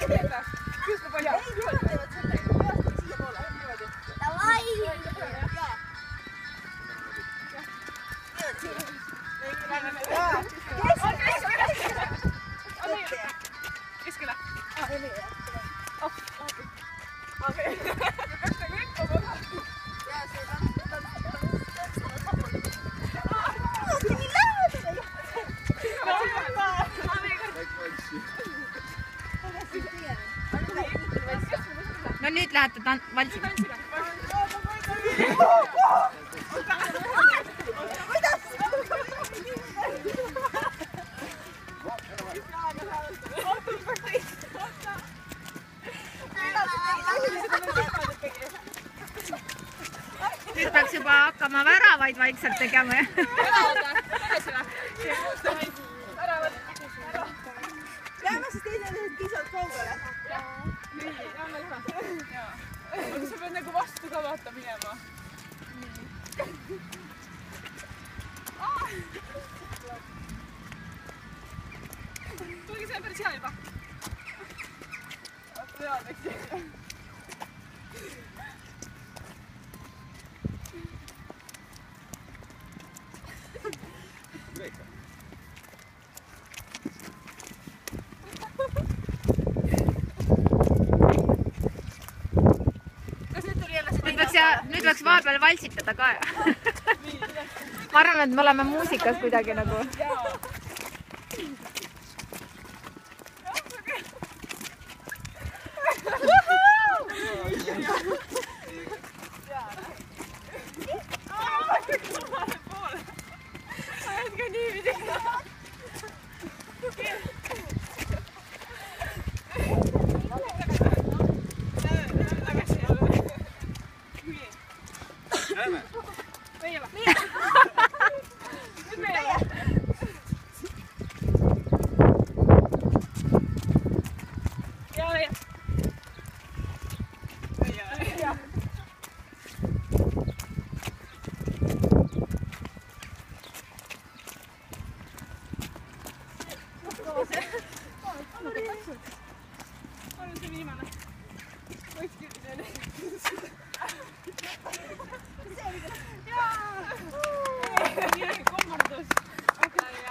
Küsta põhja. Davai! Keskele. No nüüd lähete valsima. Nüüd peaks juba hakkama väravaid vaikselt tegema. Jääme siis teisele pisut kaugele. Nii, jälle lähe. Aga sa pead nagu vastu ka vaata minema. Tulge see päris hea juba. Pead, eks ju. Nüüd võiks vahepeal valsitada ka. Ma arvan, et me oleme muusikas kuidagi nagu.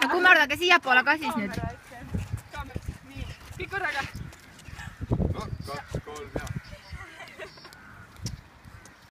No kummardage siiapoole ka siis nüüd. Nii, kõik korraga. 2, 3 ja.